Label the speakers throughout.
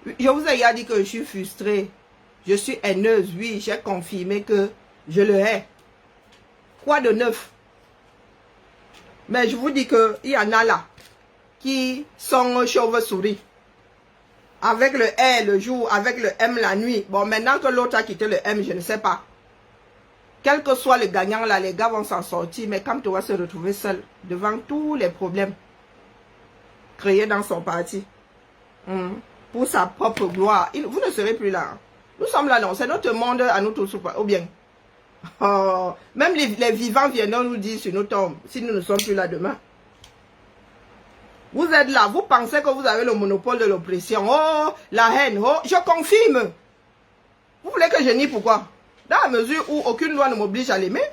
Speaker 1: Je vous ai déjà dit que je suis frustrée. Je suis haineuse, oui, j'ai confirmé que je le hais. Quoi de neuf? Mais je vous dis qu'il y en a là qui sont chauves-souris. Avec le R le jour, avec le M la nuit. Bon, maintenant que l'autre a quitté le M, je ne sais pas. Quel que soit le gagnant là, les gars vont s'en sortir. Mais quand tu vas se retrouver seul devant tous les problèmes créés dans son parti, pour sa propre gloire, vous ne serez plus là. Nous sommes là, non. C'est notre monde à nous tous, ou bien. Oh, même les vivants viendront nous dire sur nos tombes, si nous ne sommes plus là demain. Vous êtes là, vous pensez que vous avez le monopole de l'oppression. Oh, la haine, oh, je confirme. Vous voulez que je nie pourquoi? Dans la mesure où aucune loi ne m'oblige à l'aimer.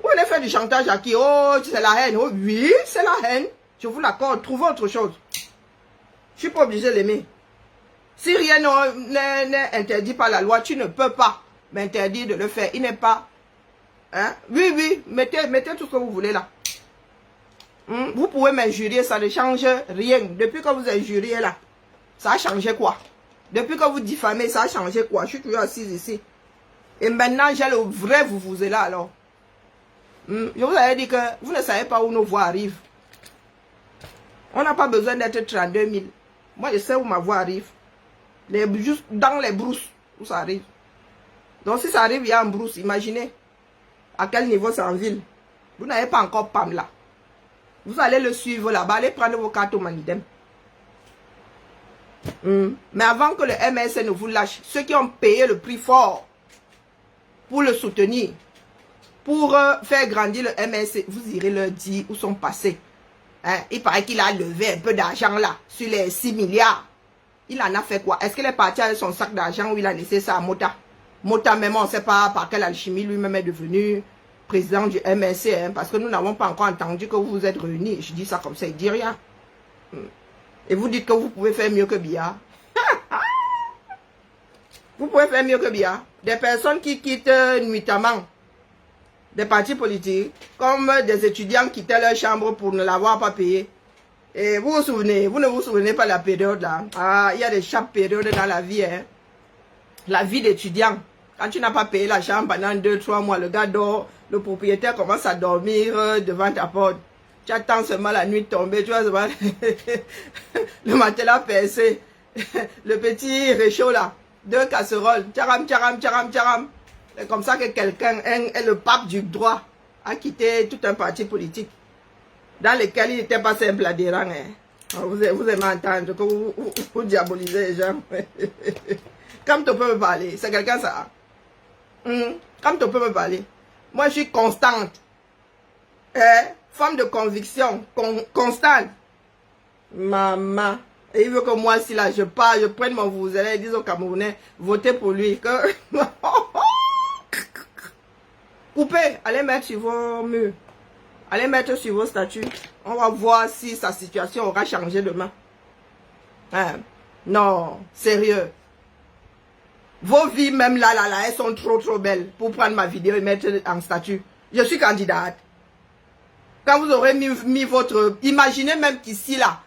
Speaker 1: Vous voulez faire du chantage à qui? Oh, c'est la haine. Oh, oui, c'est la haine. Je vous l'accorde, trouvez autre chose. Je ne suis pas obligé de l'aimer. Si rien n'est interdit par la loi, tu ne peux pas m'interdire de le faire. Il n'est pas... Hein? Oui, oui, mettez tout ce que vous voulez là. Vous pouvez m'injurier, ça ne change rien. Depuis que vous injuriez là, ça a changé quoi? Depuis que vous diffamez, ça a changé quoi? Je suis toujours assise ici. Et maintenant, j'ai le vrai vous êtes là alors. Je vous avais dit que vous ne savez pas où nos voix arrivent. On n'a pas besoin d'être 32 000. Moi, je sais où ma voix arrive. Juste dans les brousses où ça arrive. Donc, si ça arrive, il y a en brousse. Imaginez à quel niveau c'est en ville. Vous n'avez pas encore PAM là. Vous allez le suivre là-bas. Allez prendre vos cartes au Manidem. Mais avant que le MSC ne vous lâche, ceux qui ont payé le prix fort pour le soutenir, pour faire grandir le MSC, vous irez leur dire où sont passés. Hein? Il paraît qu'il a levé un peu d'argent là, sur les 6 milliards. Il en a fait quoi? Est-ce qu'il est parti avec son sac d'argent ou il a laissé ça à Mota? Mota même, on ne sait pas par quelle alchimie lui-même est devenu président du MSC, hein, parce que nous n'avons pas encore entendu que vous vous êtes réunis. Je dis ça comme ça, il ne dit rien. Et vous dites que vous pouvez faire mieux que Biya. Vous pouvez faire mieux que Biya. Des personnes qui quittent nuitamment des partis politiques, comme des étudiants quittaient leur chambre pour ne l'avoir pas payé. Et vous vous souvenez, vous ne vous souvenez pas de la période là. Ah, il y a des chaque périodes dans la vie. Hein. La vie d'étudiant. Quand tu n'as pas payé la chambre pendant 2-3 mois, le gars dort, le propriétaire commence à dormir devant ta porte. Tu attends seulement la nuit tomber, tu vois seulement le matelas percé, le petit réchaud là, 2 casseroles, tcharam, tcharam, tcharam, tcharam. C'est comme ça que quelqu'un, le pape du droit, a quitté tout un parti politique dans lequel il n'était pas simple adhérent. Hein. Vous aimez entendre que vous diabolisez les gens. Comme tu peux me parler, c'est quelqu'un ça. Comme tu peux me parler. Moi, je suis constante. Femme de conviction, constante. Maman. Et il veut que moi, si là, je pars, je prenne mon vuvuzela et dise aux Camerounais, votez pour lui. Que... Coupez, allez mettre sur vos murs. Allez mettre sur vos statuts. On va voir si sa situation aura changé demain. Hein? Non, sérieux. Vos vies, même là, elles sont trop belles pour prendre ma vidéo et mettre en statut. Je suis candidate. Quand vous aurez mis votre... Imaginez même qu'ici, là,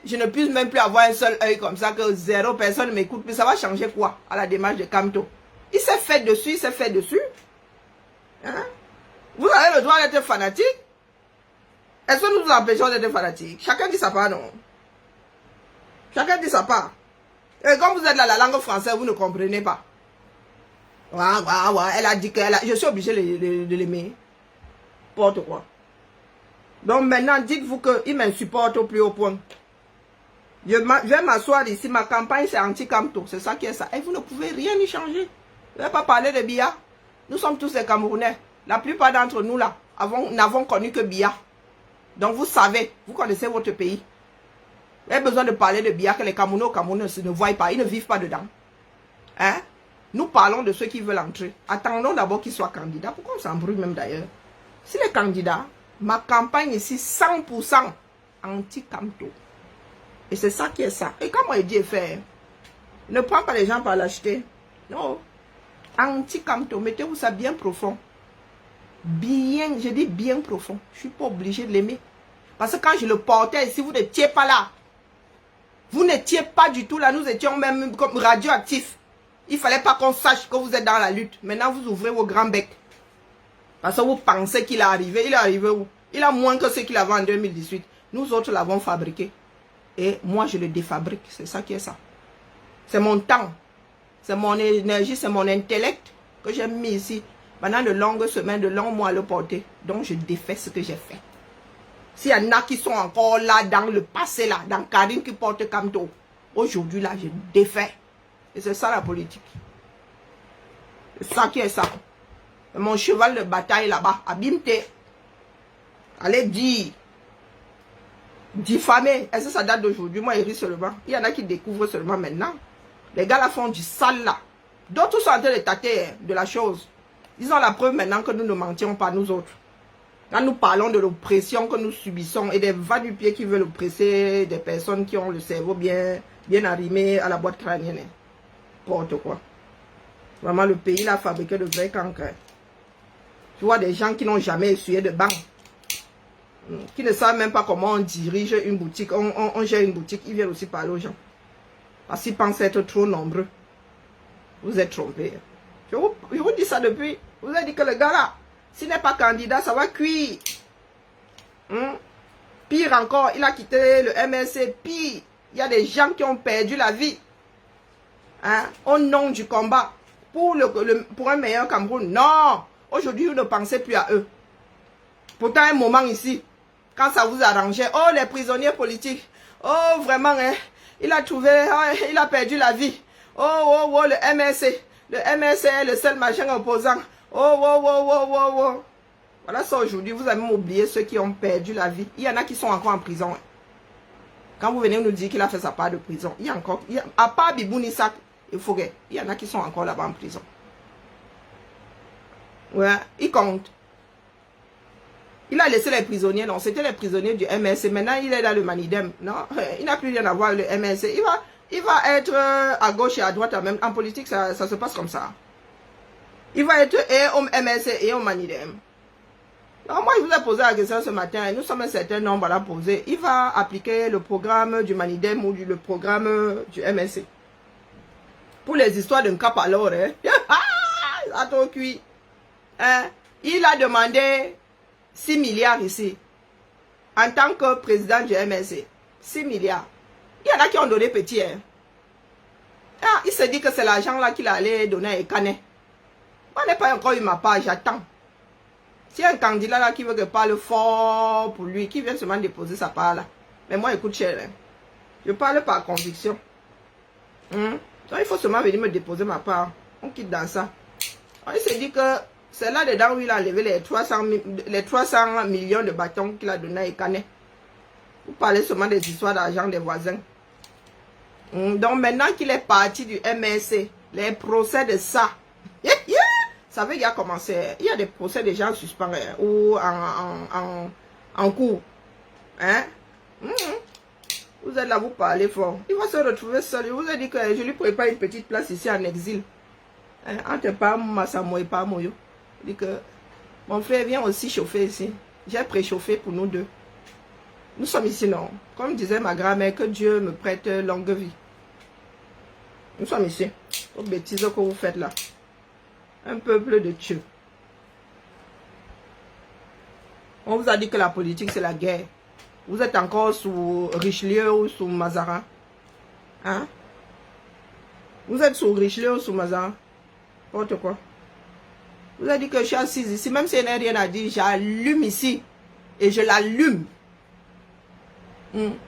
Speaker 1: je ne puisse même plus avoir un seul œil comme ça, que 0 personne ne m'écoute. Mais ça va changer quoi à la démarche de Kamto? Il s'est fait dessus, il s'est fait dessus. Hein? Vous avez le droit d'être fanatique. Est-ce que nous vous empêchons d'être fanatiques? Chacun dit sa part, non? Chacun dit sa part. Et quand vous êtes là, la langue française, vous ne comprenez pas. Ouais, elle a dit qu'elle a... Je suis obligé de l'aimer. Porte quoi. Donc maintenant, dites-vous qu'il m'insupporte au plus haut point. Je vais m'asseoir ici, ma campagne c'est anti-Kamto. C'est ça qui est ça. Et vous ne pouvez rien y changer. Je ne vais pas parler de Biya. Nous sommes tous des Camerounais. La plupart d'entre nous là, n'avons connu que Biya. Donc vous savez, vous connaissez votre pays. Il y a besoin de parler de Biya que les Camerounais ne voient pas. Ils ne vivent pas dedans. Hein? Nous parlons de ceux qui veulent entrer. Attendons d'abord qu'ils soient candidats. Pourquoi on s'embrouille même d'ailleurs? Si les candidats, ma campagne ici, 100% anti-Kamto. Et c'est ça qui est ça. Et comme moi, je dis faire, ne prends pas les gens par l'acheter. Non. Anti-Kamto, mettez-vous ça bien profond. Bien, je dis bien profond. Je ne suis pas obligée de l'aimer. Parce que quand je le portais, si vous n'étiez pas là, Vous n'étiez pas du tout là, nous étions même comme radioactifs. Il ne fallait pas qu'on sache que vous êtes dans la lutte. Maintenant, vous ouvrez vos grands becs. Parce que vous pensez qu'il est arrivé. Il est arrivé où? Il a moins que ce qu'il avait en 2018. Nous autres l'avons fabriqué. Et moi, je le défabrique. C'est ça qui est ça. C'est mon temps. C'est mon énergie, c'est mon intellect que j'ai mis ici. Pendant de longues semaines, de longs mois à le porter. Donc, je défais ce que j'ai fait. S'il y en a qui sont encore là, dans le passé, là, dans Karine qui porte Kamto, aujourd'hui, là, je défais. Et c'est ça la politique. C'est ça qui est ça. Et mon cheval de bataille là-bas, Abimte. Allez dire. Diffamer. Est-ce que ça date d'aujourd'hui? Moi, il rit seulement. Il y en a qui découvrent seulement maintenant. Les gars là font du sale là. D'autres sont en train de tâter de la chose. Ils ont la preuve maintenant que nous ne mentions pas, nous autres. Quand nous parlons de l'oppression que nous subissons et des va-du-pied qui veulent oppresser des personnes qui ont le cerveau bien arrimé à la boîte crânienne. N'importe quoi. Vraiment, le pays l'a fabriqué de vrais cancres. Tu vois des gens qui n'ont jamais essuyé de banque. Qui ne savent même pas comment on dirige une boutique. On gère une boutique. Ils viennent aussi parler aux gens. Parce qu'ils pensent être trop nombreux. Vous êtes trompés. Je vous dis ça depuis. Vous avez dit que le gars là, s'il n'est pas candidat, ça va cuire. Pire encore, il a quitté le MLC. Pire, il y a des gens qui ont perdu la vie. Au nom du combat. Pour un meilleur Cameroun. Non. Aujourd'hui, vous ne pensez plus à eux. Pourtant, un moment ici, quand ça vous arrangeait, oh, les prisonniers politiques. Oh, vraiment, hein, il a trouvé, il a perdu la vie. Oh, le MLC. Le MLC est le seul machin opposant. Oh. Voilà ça aujourd'hui, vous avez même oublié ceux qui ont perdu la vie. Il y en a qui sont encore en prison. Quand vous venez nous dire qu'il a fait sa part de prison, il y a encore, à part Bibounisak et Foguet, il y en a qui sont encore là-bas en prison. Ouais, il compte. Il a laissé les prisonniers, non, c'était les prisonniers du MLC. Maintenant, il est dans le Manidem. Non, il n'a plus rien à voir avec le MLC. Il va être à gauche et à droite. Même en politique, ça se passe comme ça. Il va être et au MLC et au Manidem. Non, moi, je vous ai posé la question ce matin. Nous sommes un certain nombre à la poser. Il va appliquer le programme du Manidem ou le programme du MLC. Pour les histoires d'un cap alors, hein. À ton cuit. Il a demandé 6 milliards ici. En tant que président du MLC. 6 milliards. Il y en a qui ont donné petit. Hein. Il se dit que c'est l'argent là qu'il allait donner à Ekane. Moi, je n'ai pas encore eu ma part, j'attends. Si un candidat là qui veut que je parle fort pour lui, qui vient seulement déposer sa part là. Mais moi, écoute cher. Hein. Je parle par conviction. Donc, il faut seulement venir me déposer ma part. On quitte dans ça. Alors, il se dit que c'est là-dedans où il a levé les 300 millions de bâtons qu'il a donné à Ekane. Vous parlez seulement des histoires d'argent des voisins. Donc maintenant qu'il est parti du MLC, les procès de ça, ça veut dire commencé. Il y a des procès de gens suspens ou en cours. Hein? Vous êtes là, vous parlez fort. Il va se retrouver seul. Je vous ai dit que je lui prépare une petite place ici en exil. Entre pas Massamo et pas Moyo. Je dis que mon frère vient aussi chauffer ici. J'ai préchauffé pour nous deux. Nous sommes ici, non. Comme disait ma grand-mère, que Dieu me prête longue vie. Nous sommes ici. Aux bêtises que vous faites là. Un peuple de Dieu. On vous a dit que la politique, c'est la guerre. Vous êtes encore sous Richelieu ou sous Mazarin. Hein? Vous êtes sous Richelieu ou sous Mazarin. N'importe quoi. Vous avez dit que je suis assise ici. Même si elle n'a rien à dire, j'allume ici. Et je l'allume.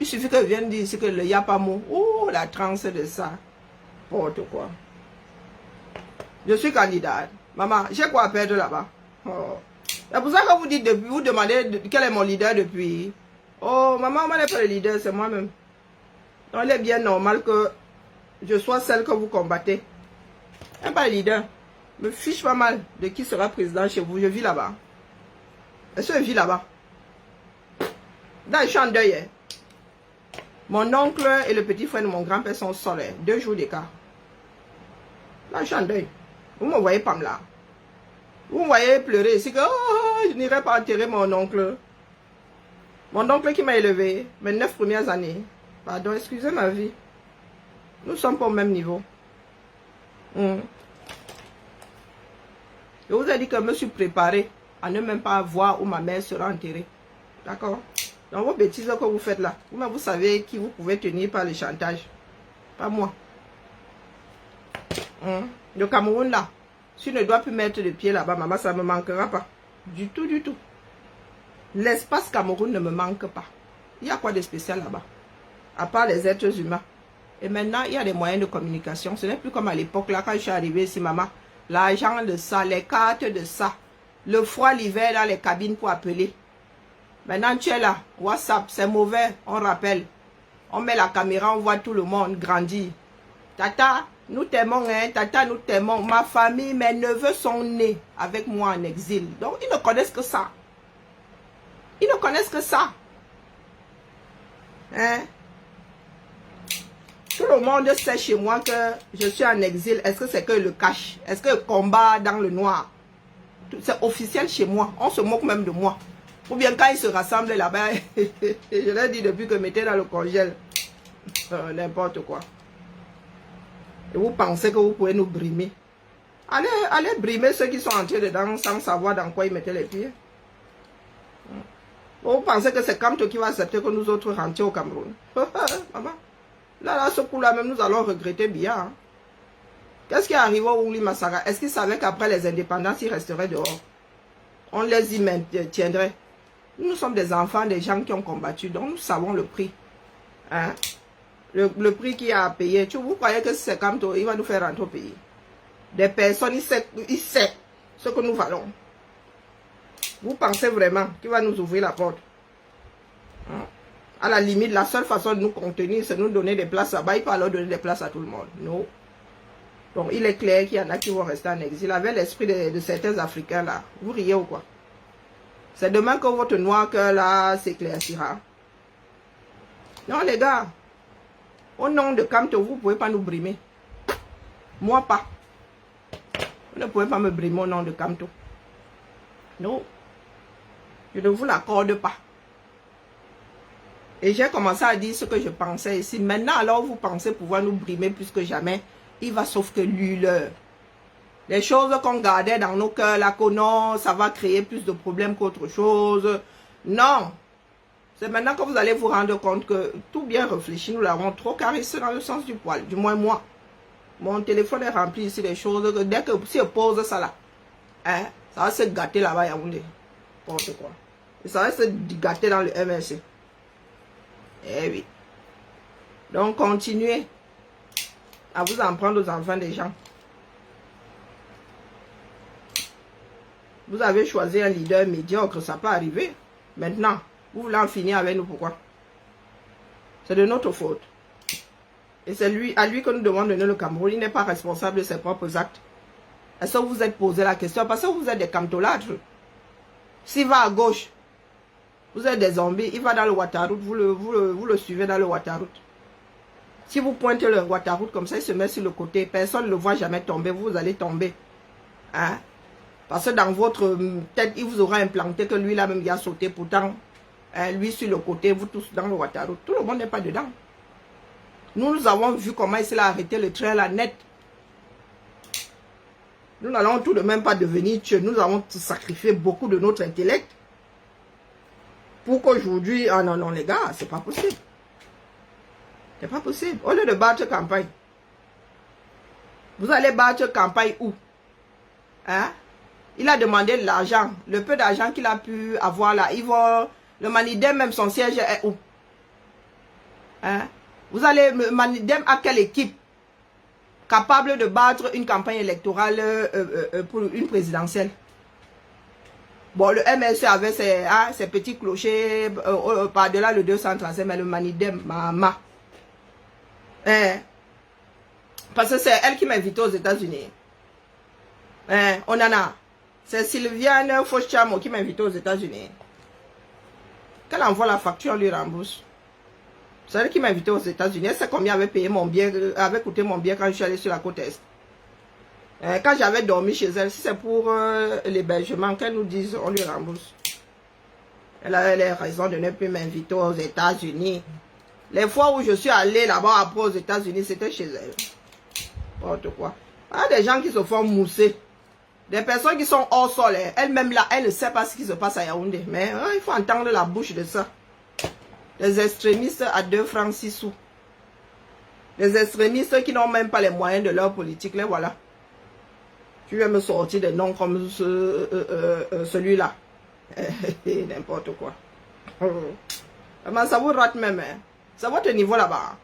Speaker 1: Il suffit que je vienne dire ici que le Yapamo. Oh, la transe de ça. N'importe quoi. Je suis candidate. Maman, j'ai quoi à perdre là-bas? Oh. C'est pour ça que vous dites depuis, vous demandez quel est mon leader depuis. Oh, maman, moi, n'est pas le leader, c'est moi-même. Donc, il est bien normal que je sois celle que vous combattez. Je n'est pas le leader. Me fiche pas mal de qui sera président chez vous. Je vis là-bas. Est-ce que je vis là-bas? Là, je suis en deuil. Hein. Mon oncle et le petit frère de mon grand-père sont seuls. 2 jours d'écart. Là, je suis en deuil. Vous ne me voyez pas là. Vous me voyez pleurer ici que je n'irai pas enterrer mon oncle. Mon oncle qui m'a élevé mes 9 premières années. Pardon, excusez ma vie. Nous ne sommes pas au même niveau. Je vous ai dit que je me suis préparé à ne même pas voir où ma mère sera enterrée. D'accord? Dans vos bêtises que vous faites là, vous savez qui vous pouvez tenir par le chantage. Pas moi. Le Cameroun là, si je ne dois plus mettre le pied là-bas, maman, ça ne me manquera pas. Du tout, du tout. L'espace Cameroun ne me manque pas. Il y a quoi de spécial là-bas? À part les êtres humains. Et maintenant, il y a des moyens de communication. Ce n'est plus comme à l'époque là, quand je suis arrivée ici, maman. L'argent de ça, les cartes de ça. Le froid l'hiver dans les cabines pour appeler. Maintenant, tu es là. WhatsApp, c'est mauvais. On rappelle. On met la caméra, on voit tout le monde grandir. Tata, nous t'aimons, hein. Tata, nous t'aimons. Ma famille, mes neveux sont nés avec moi en exil. Donc, ils ne connaissent que ça. Ils ne connaissent que ça. Hein? Tout le monde sait chez moi que je suis en exil. Est-ce que c'est que le cache? Est-ce que le combat dans le noir? C'est officiel chez moi. On se moque même de moi. Ou bien quand ils se rassemblent là-bas, je leur dis depuis que mettez dans le congèle. N'importe quoi. Et vous pensez que vous pouvez nous brimer. Allez brimer ceux qui sont entrés dedans sans savoir dans quoi ils mettaient les pieds. Vous pensez que c'est Kamto qui va accepter que nous autres rentrions au Cameroun? Maman. Là, ce coup-là même, nous allons regretter bien. Hein. Qu'est-ce qui est arrivé au Ouli Massara? Est-ce qu'ils savaient qu'après les indépendances, ils resteraient dehors? On les y maintiendrait. Nous sommes des enfants, des gens qui ont combattu, donc nous savons le prix. Hein? Le prix qu'il y a à payer. Vous croyez que c'est comme toi, il va nous faire rentrer au pays? Des personnes, il sait ce que nous valons. Vous pensez vraiment qu'il va nous ouvrir la porte? Hein? À la limite, la seule façon de nous contenir, c'est de nous donner des places là-bas. Il peut alors donner des places à tout le monde. Non. Donc, il est clair qu'il y en a qui vont rester en exil. Avec l'esprit de certains Africains là. Vous riez ou quoi? C'est demain que votre noir cœur là s'éclaircira. Non, les gars. Au nom de Kamto, vous ne pouvez pas nous brimer. Moi, pas. Vous ne pouvez pas me brimer au nom de Kamto. Non. Je ne vous l'accorde pas. Et j'ai commencé à dire ce que je pensais ici. Maintenant, alors, vous pensez pouvoir nous brimer plus que jamais. Il va sauf que l'heure. Les choses qu'on gardait dans nos cœurs, là, que non, ça va créer plus de problèmes qu'autre chose. Non. C'est maintenant que vous allez vous rendre compte que tout bien réfléchi, nous l'avons trop caressé dans le sens du poil. Du moins, moi. Mon téléphone est rempli ici des choses. Que dès que si je pose ça là, hein, ça va se gâter là-bas, Yaoundé. N'importe quoi. Et ça va se gâter dans le MRC. Eh oui. Donc, continuez à vous en prendre aux enfants des gens. Vous avez choisi un leader médiocre, ça peut arriver. Maintenant, vous voulez en finir avec nous, pourquoi? C'est de notre faute. Et c'est à lui que nous devons donner le Cameroun. Il n'est pas responsable de ses propres actes. Est-ce que vous vous êtes posé la question? Parce que vous êtes des camtolâtres. S'il va à gauche, vous êtes des zombies, il va dans le Waterroute, vous le suivez dans le Waterroute. Si vous pointez le Waterroute comme ça, il se met sur le côté, personne ne le voit jamais tomber, vous allez tomber. Hein? Parce que dans votre tête, il vous aura implanté que lui là même il a sauté, pourtant, hein, lui sur le côté, vous tous dans le Waterroute. Tout le monde n'est pas dedans. Nous avons vu comment il s'est arrêté le train là net. Nous n'allons tout de même pas devenir tueux. Nous avons sacrifié beaucoup de notre intellect. Pour qu'aujourd'hui, ah non, non les gars, c'est pas possible. C'est pas possible. Au lieu de battre campagne, vous allez battre campagne où? Hein? Il a demandé de l'argent. Le peu d'argent qu'il a pu avoir là, le Manidem même son siège est où? Hein? Vous allez, Manidem a quelle équipe capable de battre une campagne électorale pour une présidentielle? Bon, le MSC avait ses petits clochers par-delà le 235, mais le Manidem, maman. Hein? Parce que c'est elle qui m'a invité aux États-Unis. Hein? On en a. C'est Sylviane Fauchamo qui m'a invité aux États-Unis. Quand elle envoie la facture, on lui rembourse. C'est elle qui m'a invité aux États-Unis. Elle sait combien avait payé mon billet, avait coûté mon billet quand je suis allé sur la côte Est. Quand j'avais dormi chez elle, si c'est pour l'hébergement, qu'elle nous dise, on lui rembourse. Elle a les raisons de ne plus m'inviter aux États-Unis. Les fois où je suis allé là-bas après aux États-Unis, c'était chez elle. N'importe quoi. Il y a des gens qui se font mousser. Des personnes qui sont hors sol. Elle-même là, elle ne sait pas ce qui se passe à Yaoundé. Mais il faut entendre la bouche de ça. Les extrémistes à 2 francs 6 sous. Les extrémistes qui n'ont même pas les moyens de leur politique. Les voilà. Tu viens me sortir des noms comme celui-là. N'importe quoi. Ça vous rate même. Hein. C'est votre niveau là-bas.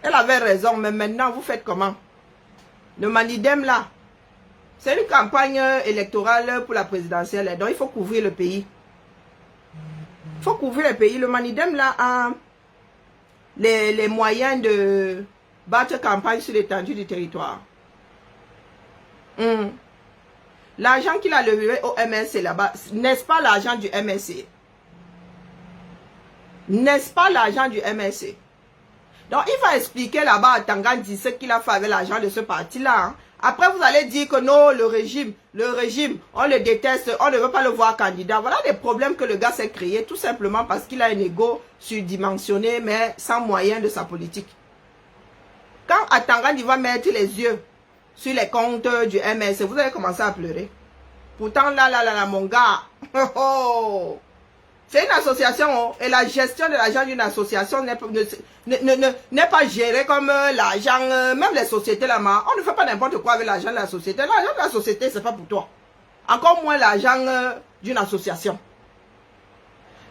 Speaker 1: Elle avait raison, mais maintenant vous faites comment? Le Manidem là, c'est une campagne électorale pour la présidentielle. Donc il faut couvrir le pays. Il faut couvrir le pays. Le Manidem là a les moyens de battre campagne sur l'étendue du territoire. L'argent qu'il a levé au MSC là-bas, n'est-ce pas l'argent du MSC? N'est-ce pas l'argent du MSC? Donc, il va expliquer là-bas à Tangandi ce qu'il a fait avec l'argent de ce parti-là. Hein. Après, vous allez dire que non, le régime, on le déteste, on ne veut pas le voir candidat. Voilà des problèmes que le gars s'est créé, tout simplement parce qu'il a un ego surdimensionné, mais sans moyen de sa politique. Quand Atangandi va mettre les yeux sur les comptes du MS, vous allez commencer à pleurer. Pourtant, là, mon gars, c'est une association, et la gestion de l'argent d'une association n'est pas gérée comme l'argent, même les sociétés là-bas. On ne fait pas n'importe quoi avec l'argent de la société. L'argent de la société, c'est pas pour toi. Encore moins l'argent d'une association.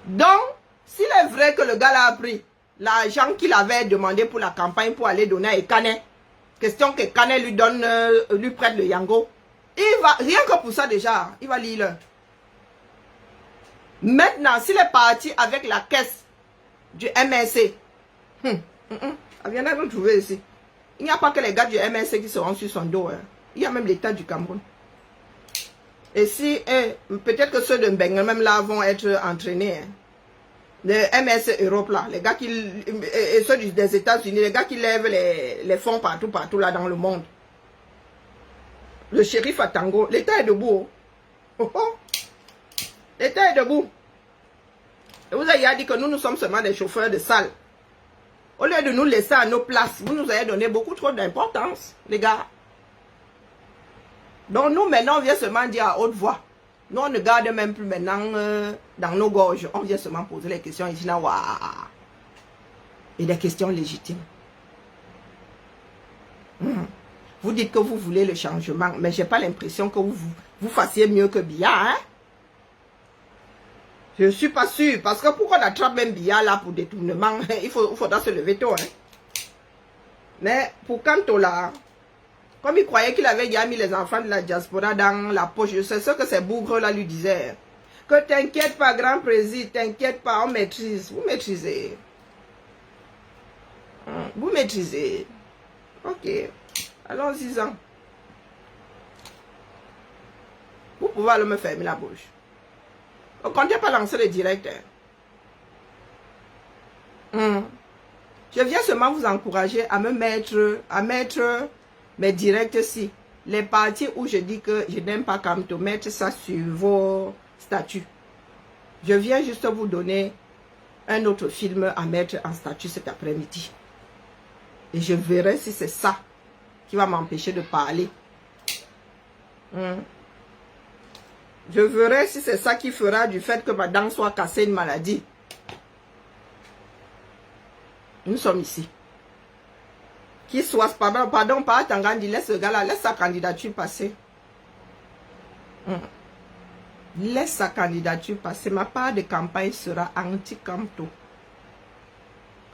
Speaker 1: Donc, s'il est vrai que le gars là a pris l'argent qu'il avait demandé pour la campagne pour aller donner à Ekane, question que Ekane lui donne, lui prête le Yango, il va, rien que pour ça déjà, il va lire. Maintenant, s'il est parti avec la caisse du MSC, elle viendra nous trouver ici. Il n'y a pas que les gars du MSC qui seront sur son dos. Hein. Il y a même l'État du Cameroun. Et si, peut-être que ceux de Mbengue même là vont être entraînés. Hein. Les MSC Europe là, les gars qui, et ceux des États-Unis, les gars qui lèvent les fonds partout là dans le monde. Le shérif à Tango, l'État est debout. L'État est debout. Et vous avez dit que nous sommes seulement des chauffeurs de salle. Au lieu de nous laisser à nos places, vous nous avez donné beaucoup trop d'importance, les gars. Donc nous, maintenant, on vient seulement dire à haute voix. Nous, on ne garde même plus maintenant dans nos gorges. On vient seulement poser les questions ici. Et des questions légitimes. Vous dites que vous voulez le changement, mais je n'ai pas l'impression que vous fassiez mieux que Biya. Hein? Je ne suis pas sûr. Parce que pourquoi on attrape même Biya là pour détournement, il faudra se lever tôt. Hein? Mais pour Kanto là, comme il croyait qu'il avait déjà mis les enfants de la diaspora dans la poche, je sais ce que ces bougres là lui disaient. Que t'inquiète pas, grand président, t'inquiète pas, on maîtrise. Vous maîtrisez. Vous maîtrisez. Ok. Allons-y-en. Vous pouvez aller me fermer la bouche. Ne comptez pas lancer le direct. Hein. Je viens seulement vous encourager à mettre mes directs-ci. Les parties où je dis que je n'aime pas Kamto, mettre ça sur vos statuts. Je viens juste vous donner un autre film à mettre en statut cet après-midi. Et je verrai si c'est ça qui va m'empêcher de parler. Je verrai si c'est ça qui fera du fait que ma dent soit cassée une maladie. Nous sommes ici. Qu'il soit, pardon, pas Tangandi, laisse ce gars-là, laisse sa candidature passer. Laisse sa candidature passer. Ma part de campagne sera anti-Kamto.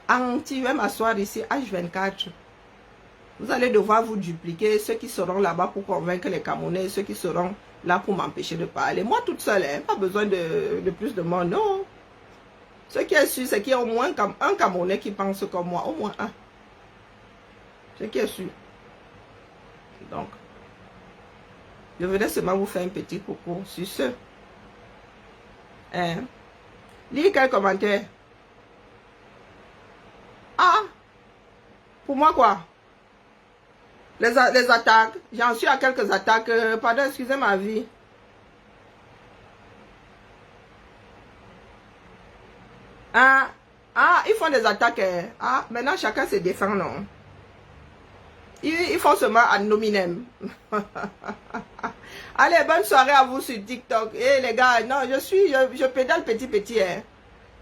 Speaker 1: Anti, je vais m'asseoir ici, H24. Vous allez devoir vous dupliquer, ceux qui seront là-bas pour convaincre les Camerounais, ceux qui seront là pour m'empêcher de parler. Moi toute seule, hein, pas besoin de plus de monde, non. Ce qui est sûr, c'est qu'il y a au moins un Camerounais qui pense comme moi, au moins un. Ce qui est sûr. Donc, je venais seulement vous faire un petit coucou sur ce. Hein? Lisez quel commentaire. Ah! Pour moi quoi? Les attaques, j'en suis à quelques attaques. Pardon, excusez ma vie. ils font des attaques. Ah, maintenant, chacun se défend, non? Ils font seulement ad nominem. Allez, bonne soirée à vous sur TikTok. Eh les gars, non, je pédale petit. Hein.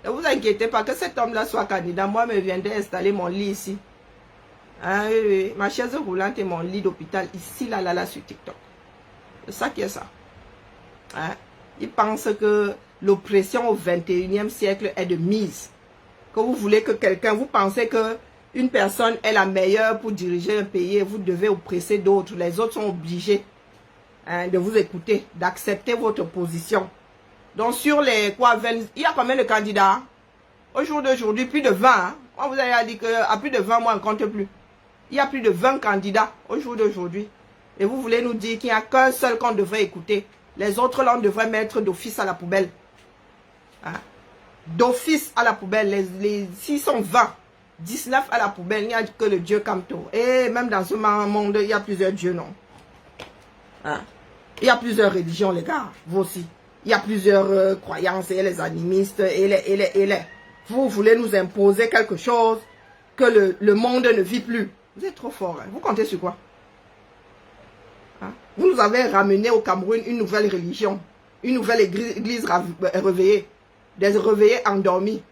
Speaker 1: Ne vous inquiétez pas que cet homme-là soit candidat. Moi, je viendrai installer mon lit ici. Ah, oui. Ma chaise roulante et mon lit d'hôpital ici, là, sur TikTok. C'est ça qui est ça. Hein? Ils pensent que l'oppression au 21e siècle est de mise. Que vous voulez que quelqu'un, vous pensez que une personne est la meilleure pour diriger un pays et vous devez oppresser d'autres. Les autres sont obligés de vous écouter, d'accepter votre position. Donc sur les quoi, 20, il y a combien de candidats? Au jour d'aujourd'hui, plus de 20. Hein? Moi, vous avez dit qu'à plus de 20, moi, on ne compte plus. Il y a plus de 20 candidats au jour d'aujourd'hui. Et vous voulez nous dire qu'il n'y a qu'un seul qu'on devrait écouter. Les autres, là, on devrait mettre d'office à la poubelle. Hein? D'office à la poubelle. S'ils sont 20, 19 à la poubelle, il n'y a que le Dieu Kamto. Et même dans ce monde, il y a plusieurs dieux, non? Hein? Il y a plusieurs religions, les gars. Vous aussi. Il y a plusieurs croyances, et les animistes, et les. Vous voulez nous imposer quelque chose que le monde ne vit plus. Vous êtes trop fort. Hein? Vous comptez sur quoi? Hein? Vous nous avez ramené au Cameroun une nouvelle religion. Une nouvelle église réveillée. Des réveillés endormis.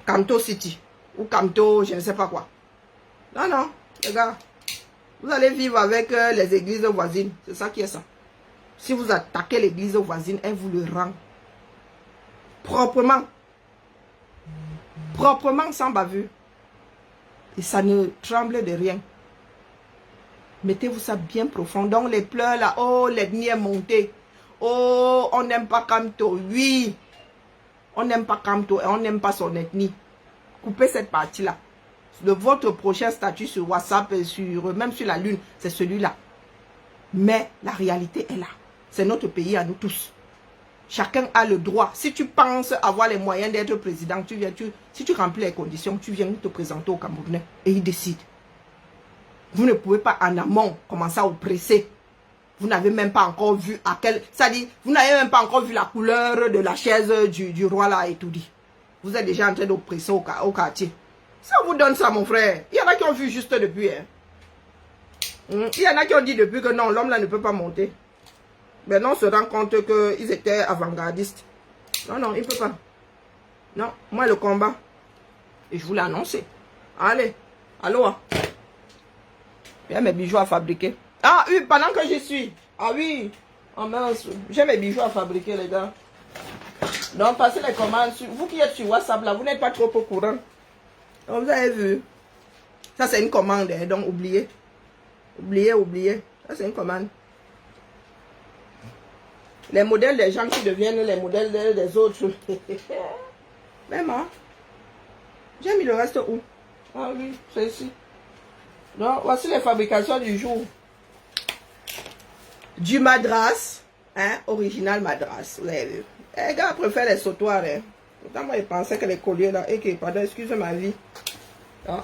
Speaker 1: Kamto City. Ou Kamto, je ne sais pas quoi. Non, les gars. Vous allez vivre avec les églises voisines. C'est ça qui est ça. Si vous attaquez l'église voisine, elle vous le rend. Proprement. Proprement, sans bavure. Et ça ne tremble de rien. Mettez-vous ça bien profond. Donc les pleurs là, oh, l'ethnie est montée. Oh, on n'aime pas Kamto. Oui. On n'aime pas Kamto et on n'aime pas son ethnie. Coupez cette partie-là. Votre prochain statut sur WhatsApp et même sur la Lune, c'est celui-là. Mais la réalité est là. C'est notre pays à nous tous. Chacun a le droit. Si tu penses avoir les moyens d'être président, si tu remplis les conditions, tu viens te présenter au Camerounais et il décide. Vous ne pouvez pas en amont commencer à oppresser. Vous n'avez même pas encore vu à quel... C'est-à-dire, vous n'avez même pas encore vu la couleur de la chaise du roi là et tout dit. Vous êtes déjà en train d'oppresser au quartier. Ça vous donne ça, mon frère. Il y en a qui ont vu juste depuis. Hein. Il y en a qui ont dit depuis que non, l'homme là ne peut pas monter. Maintenant, on se rend compte qu'ils étaient avant-gardistes. Non, il ne peut pas. Non, moi, le combat. Et je vous l'ai annoncé. Allez, allô. Il y a mes bijoux à fabriquer. Ah oui, pendant que j'y suis. Ah oui. Oh mince, j'ai mes bijoux à fabriquer, les gars. Donc, passez les commandes. Vous qui êtes sur WhatsApp, là, vous n'êtes pas trop au courant. Donc, vous avez vu. Ça, c'est une commande. Hein, donc, oubliez. Oubliez. Ça, c'est une commande. Les modèles des gens qui deviennent les modèles des autres. Même, hein. J'ai mis le reste où? Ah oui, c'est ici. Donc, voici les fabrications du jour. Du madras. Hein, original madras. Vous avez vu. Les gars préfèrent les sautoirs. Hein. Pourtant, moi, je pensais que les colliers là. Et que, pardon, excuse ma vie. Donc,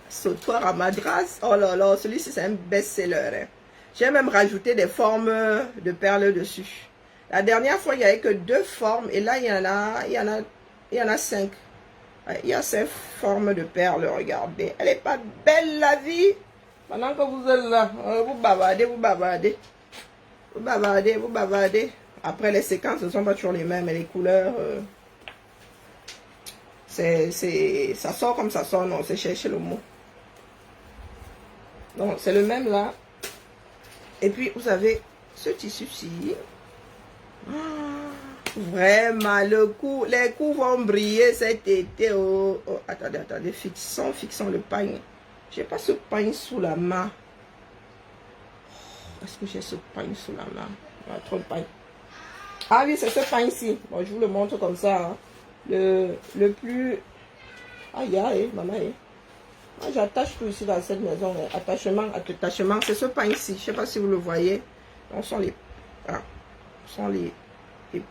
Speaker 1: sautoir à madras. Oh là là, celui-ci, c'est un best-seller. Hein. J'ai même rajouté des formes de perles dessus. La dernière fois, il n'y avait que 2 formes. Et là, il y en a 5. Il y a 5 formes de perles, regardez. Elle n'est pas belle, la vie. Pendant que vous êtes là, vous bavardez. Vous bavardez. Après, les séquences ne sont pas toujours les mêmes. Et les couleurs, ça sort comme ça sort. Non, c'est chercher le mot. Donc, c'est le même là. Et puis, vous avez ce tissu-ci. Vraiment, les coups vont briller cet été. Oh. Attendez, fixons le pagne. Je n'ai pas ce pagne sous la main. Est-ce que j'ai ce pagne sous la main? Il y a trop de pagne. Ah oui, c'est ce pagne-ci. Bon, je vous le montre comme ça. Hein. Le plus... Aïe, maman. Moi, j'attache tout ici dans cette maison. Attachement, c'est ce pagne-ci. Je ne sais pas si vous le voyez. Ce sont les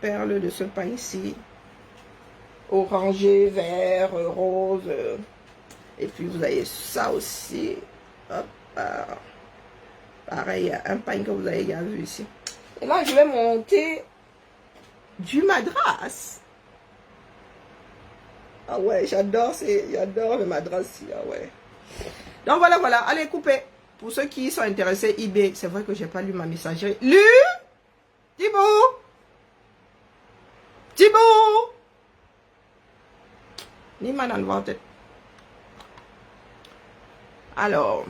Speaker 1: perles de ce pain ici, orangé, vert, rose, et puis vous avez ça aussi, hop, pareil, un pain que vous avez déjà vu ici. Et là, je vais monter du madras. Ah ouais, j'adore le madras. Ah ouais. Donc voilà, voilà. Allez, coupez. Pour ceux qui sont intéressés, eBay. C'est vrai que j'ai pas lu ma messagerie. Lu Thibaut Thibaut Ni mal inventé. Alors,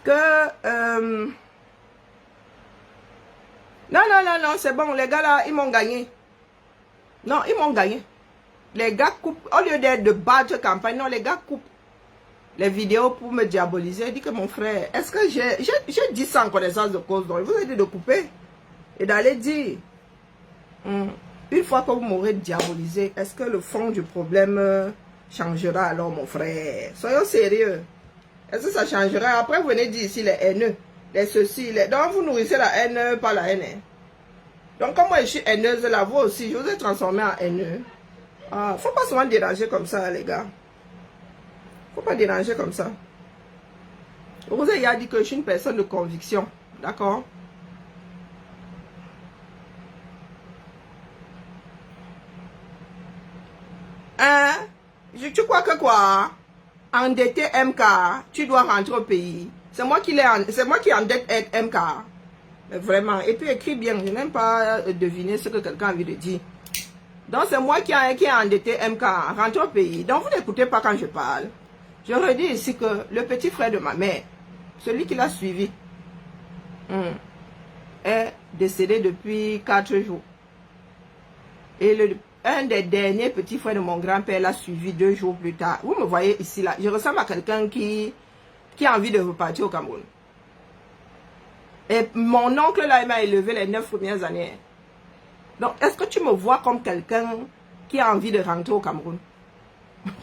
Speaker 1: que... Non, non, non, non, c'est bon. Les gars là, ils m'ont gagné. Non, ils m'ont gagné. Les gars coupent. Au lieu d'être de badge campagne, non, les gars coupent les vidéos pour me diaboliser. Il dit que mon frère, est-ce que j'ai dit ça en connaissance de cause? Donc, il vous a dit de couper et d'aller dire. Une fois que vous m'aurez diabolisé, est-ce que le fond du problème changera alors, mon frère? Soyons sérieux. Est-ce que ça changera? Après, vous venez dire ici les haineux, les ceci, les... Donc, vous nourrissez la haine par la haine. Hein? Donc, comme moi, je suis haineuse, là, vous aussi, je vous ai transformé en haineux. Ah, faut pas souvent déranger comme ça, les gars. Faut pas déranger comme ça. Vous avez dit que je suis une personne de conviction. D'accord? Hein? Tu crois que quoi? Endetté MK, tu dois rentrer au pays. C'est moi qui endette MK. Mais vraiment. Et puis écris bien. Je n'aime pas deviner ce que quelqu'un a envie de dire. Donc c'est moi qui ai endetté MK. Rentrer au pays. Donc vous n'écoutez pas quand je parle. Je redis ici que le petit frère de ma mère, celui qui l'a suivi, est décédé depuis 4 jours. Et un des derniers petits frères de mon grand-père l'a suivi 2 jours plus tard. Vous me voyez ici, là. Je ressemble à quelqu'un qui a envie de repartir au Cameroun. Et mon oncle, là, il m'a élevé les 9 premières années. Donc, est-ce que tu me vois comme quelqu'un qui a envie de rentrer au Cameroun?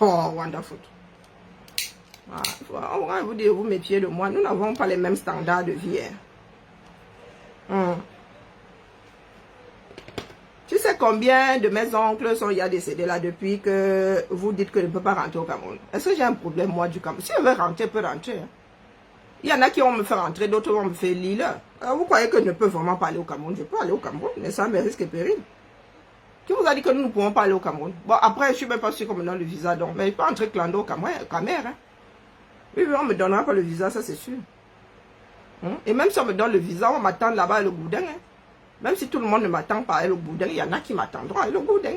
Speaker 1: Oh, wonderful. Ah, on va vous dire, vous méfiez de moi. Nous n'avons pas les mêmes standards de vie. Tu sais combien de mes oncles sont décédés là depuis que vous dites que je ne peux pas rentrer au Cameroun? Est-ce que j'ai un problème, moi, du Cameroun? Si je veux rentrer, je peux rentrer. Hein. Il y en a qui vont me faire rentrer, d'autres vont me faire l'île. Vous croyez que je ne peux vraiment pas aller au Cameroun? Je peux aller au Cameroun, mais ça me risque et péril. Qui vous a dit que nous ne pouvons pas aller au Cameroun? Bon, après, je ne suis même pas sûr qu'on me donne le visa, donc. Mais je peux entrer clando au Cameroun. Hein. Oui, on ne me donnera pas le visa, ça c'est sûr. Et même si on me donne le visa, on m'attend là-bas à le Goudin. Hein. Même si tout le monde ne m'attend pas à le Goudin, il y en a qui m'attendront à le Goudin.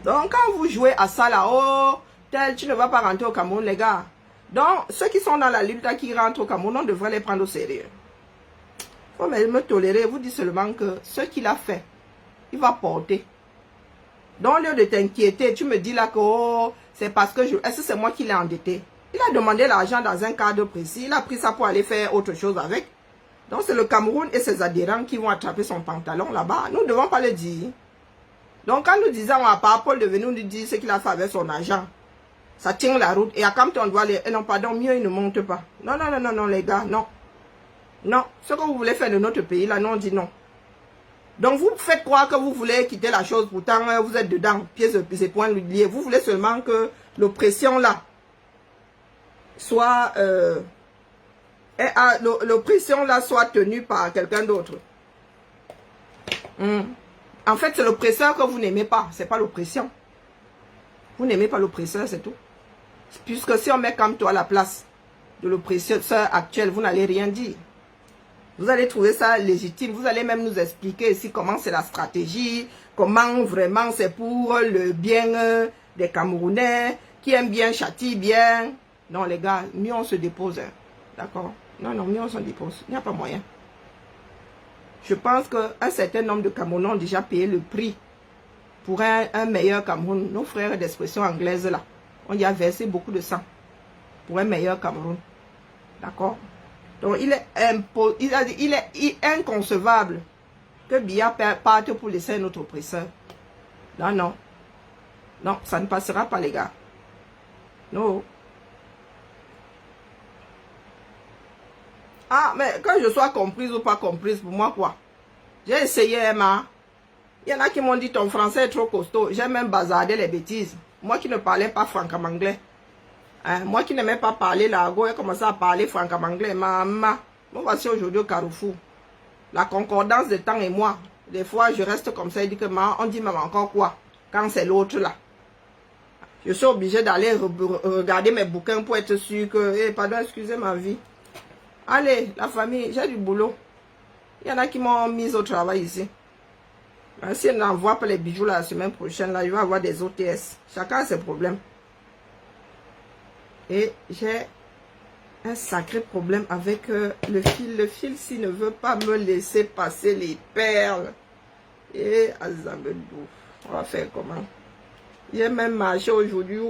Speaker 1: Donc, quand vous jouez à ça là, oh, tel, tu ne vas pas rentrer au Cameroun, les gars. Donc, ceux qui sont dans la lutte qui rentrent au Cameroun, on devrait les prendre au sérieux. Faut me tolérer, vous dites seulement que ce qu'il a fait, il va porter. Donc, au lieu de t'inquiéter, tu me dis là que oh, c'est parce que est-ce que c'est moi qui l'ai endetté? Il a demandé l'argent dans un cadre précis, il a pris ça pour aller faire autre chose avec. Donc, c'est le Cameroun et ses adhérents qui vont attraper son pantalon là-bas. Nous ne devons pas le dire. Donc, quand nous disons à Paul de venir nous dire ce qu'il a fait avec son argent, ça tient la route. Et à quand on doit aller, non, pardon, mieux il ne monte pas. Non, non, non, non, non, les gars, non. Non, ce que vous voulez faire de notre pays, là, non, on dit non. Donc, vous faites croire que vous voulez quitter la chose, pourtant, vous êtes dedans, pieds et poings liés. Vous voulez seulement que l'oppression, là, soit... l'oppression, là, soit tenue par quelqu'un d'autre. En fait, c'est l'oppresseur que vous n'aimez pas. C'est pas l'oppression. Vous n'aimez pas l'oppresseur, c'est tout. Puisque si on met comme toi à la place de l'oppresseur actuel, vous n'allez rien dire. Vous allez trouver ça légitime. Vous allez même nous expliquer ici comment c'est la stratégie, comment vraiment c'est pour le bien des Camerounais, qui aiment bien, châtient bien. Non, les gars, mieux on se dépose. Hein. D'accord? Non, non, mieux on se dépose. Il n'y a pas moyen. Je pense qu'un certain nombre de Camerounais ont déjà payé le prix pour un meilleur Cameroun. Nos frères d'expression anglaise là, on y a versé beaucoup de sang pour un meilleur Cameroun. D'accord? Donc il est inconcevable que Biya parte pour laisser un autre oppresseur. Non, non. Non, ça ne passera pas les gars. Non. Ah, mais quand je sois comprise ou pas comprise, pour moi quoi? J'ai essayé Emma. Il y en a qui m'ont dit ton français est trop costaud. J'ai même bazardé les bêtises. Moi qui ne parlais pas franco-anglais. Hein? Moi qui n'aimais pas parler l'argot, j'ai commencé à parler franco-anglais. Maman, bon, voici aujourd'hui au Carrefour. La concordance de temps et moi. Des fois, je reste comme ça et dis que on dit même encore quoi? quand c'est l'autre là. Je suis obligée d'aller regarder mes bouquins pour être sûr que, eh, pardon, excusez ma vie. Allez, la famille, j'ai du boulot. Il y en a qui m'ont mise au travail ici. Si elle n'envoie pas les bijoux la semaine prochaine, là, il va avoir des OTS. Chacun a ses problèmes. Et j'ai un sacré problème avec le fil. Le fil, s'il ne veut pas me laisser passer les perles. Et Azabedou, on va faire comment? J'ai même marché aujourd'hui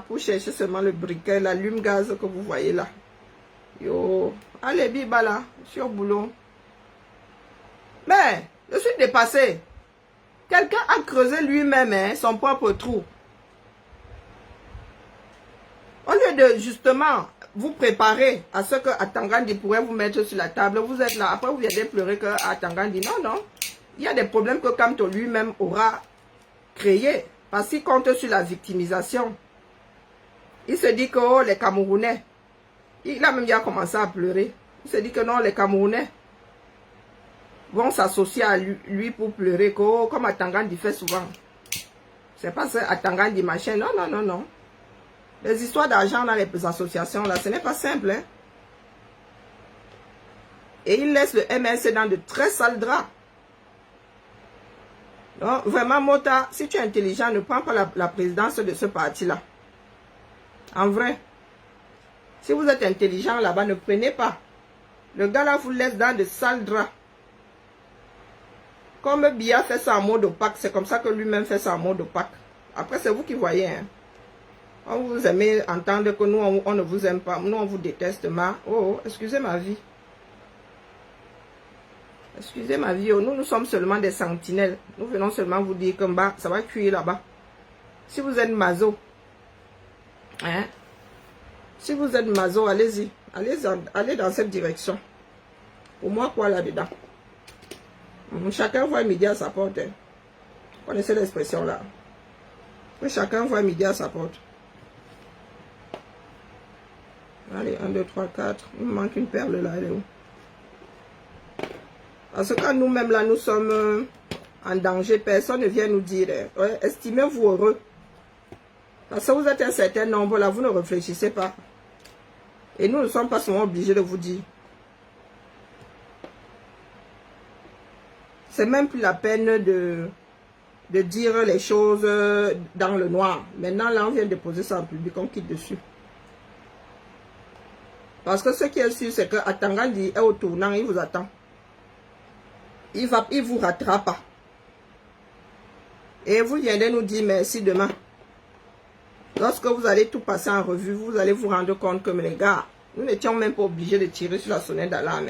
Speaker 1: pour chercher seulement le briquet, l'allume-gaz que vous voyez là. Yo, allez, Biba là, je suis au boulot. Mais, je suis dépassé. Quelqu'un a creusé lui-même son propre trou. Au lieu de justement vous préparer à ce que Atangandi pourrait vous mettre sur la table, vous êtes là. Après, vous viendez pleurer que Atangandi. Non, non. Il y a des problèmes que Kamto lui-même aura créés. Parce qu'il compte sur la victimisation. Il se dit que oh, les Camerounais. Il a même déjà commencé à pleurer. Il se dit que non, les Camerounais vont s'associer à lui pour pleurer, comme Atangandi fait souvent. C'est pas ça, Atangandi machin. Non, non, non, non. Les histoires d'argent dans les associations, là, ce n'est pas simple. Hein? Et il laisse le MSC dans de très sales draps. Donc, vraiment, Mota, si tu es intelligent, ne prends pas la présidence de ce parti-là. En vrai. Si vous êtes intelligent là-bas, ne prenez pas. Le gars là vous laisse dans de sales draps. Comme Biya fait ça en mode opaque, c'est comme ça que lui-même fait ça en mode opaque. Après, c'est vous qui voyez. Hein. On vous aimez entendre que nous, on ne vous aime pas. Nous, on vous déteste. Oh, excusez ma vie. Excusez ma vie. Nous sommes seulement des sentinelles. Nous venons seulement vous dire que bah, ça va cuire là-bas. Si vous êtes mazo, hein? Si vous êtes mazo, allez-y. Allez dans cette direction. Pour moi, quoi là-dedans? Chacun voit midi à sa porte. Hein. Vous connaissez l'expression là? Chacun voit midi à sa porte. Allez, 1, 2, 3, 4. Il me manque une perle là. Elle est où? Parce que quand nous-mêmes là, nous sommes en danger, personne ne vient nous dire. Ouais, estimez-vous heureux. Parce que vous êtes un certain nombre là, vous ne réfléchissez pas. Et nous ne sommes pas souvent obligés de vous dire. C'est même plus la peine de dire les choses dans le noir. Maintenant, là, on vient de poser ça en public, on quitte dessus. Parce que ce qui est sûr, c'est que Atangandi est au tournant, il vous attend. Il vous rattrape. Et vous viendrez nous dire merci demain. Lorsque vous allez tout passer en revue, vous allez vous rendre compte que, les gars, nous n'étions même pas obligés de tirer sur la sonnette d'alarme.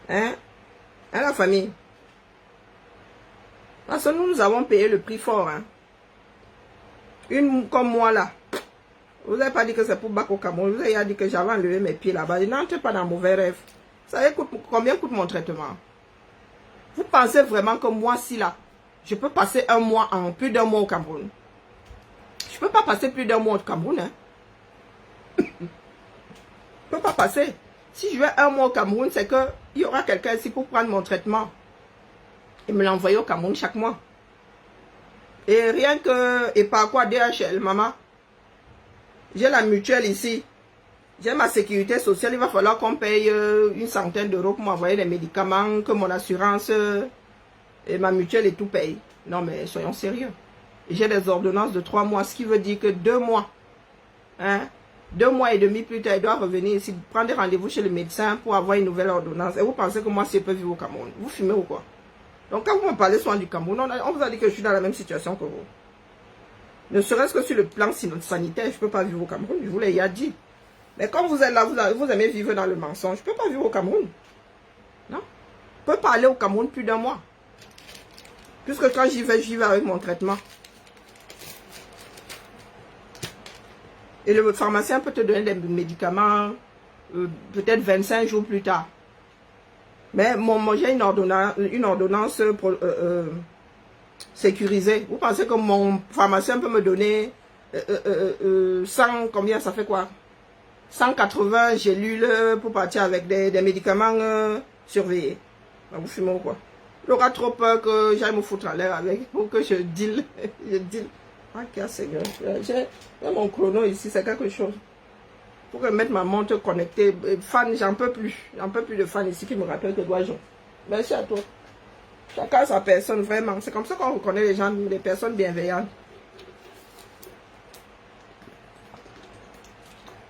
Speaker 1: Hein? Hein, la famille? Parce que nous avons payé le prix fort. Hein? Une comme moi là. Vous n'avez pas dit que c'est pour Bako Cameroun. Vous avez dit que j'avais enlevé mes pieds là-bas. Je n'entre pas dans mauvais rêve. Vous savez combien coûte mon traitement? Vous pensez vraiment que moi, si là, je peux passer un mois, plus d'un mois au Cameroun? Je ne peux pas passer plus d'un mois au Cameroun. Hein? Je ne peux pas passer. Si je vais un mois au Cameroun, c'est qu'il y aura quelqu'un ici pour prendre mon traitement. Et me l'envoyer au Cameroun chaque mois. Et rien que, et par quoi DHL, maman? J'ai la mutuelle ici. J'ai ma sécurité sociale. Il va falloir qu'on paye une centaine d'euros pour m'envoyer les médicaments, que mon assurance et ma mutuelle et tout paye. Non, mais soyons sérieux. J'ai des ordonnances de 3 mois, ce qui veut dire que 2 mois. Hein? 2 mois et demi plus tard, il doit revenir ici, prendre des rendez-vous chez le médecin pour avoir une nouvelle ordonnance. Et vous pensez que moi, si je peux vivre au Cameroun? Vous fumez ou quoi? Donc, quand vous me parlez souvent du Cameroun, on vous a dit que je suis dans la même situation que vous. Ne serait-ce que sur le plan sanitaire, je ne peux pas vivre au Cameroun. Je vous l'ai déjà dit. Mais comme vous êtes là, vous aimez vivre dans le mensonge. Je ne peux pas vivre au Cameroun. Non. Je ne peux pas aller au Cameroun plus d'un mois. Puisque quand j'y vais avec mon traitement. Et le pharmacien peut te donner des médicaments peut-être 25 jours plus tard. Mais j'ai une ordonnance sécurisée. Vous pensez que mon pharmacien peut me donner 100, combien ça fait quoi? 180 gélules pour partir avec des médicaments surveillés. Vous fumez ou quoi? Il aura trop peur que j'aille me foutre à l'air avec, pour que je deal. Je deal. Ah, quel Seigneur. J'ai mon chrono ici, c'est quelque chose. Pour que mettre ma montre connectée. Fan, j'en peux plus. J'en peux plus de fans ici qui me rappellent que dois-je. Merci à toi. Chacun sa personne, vraiment. C'est comme ça qu'on reconnaît les gens, les personnes bienveillantes.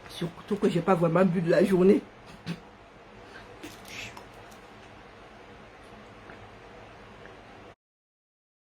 Speaker 1: Surtout que je n'ai pas vraiment bu de la journée.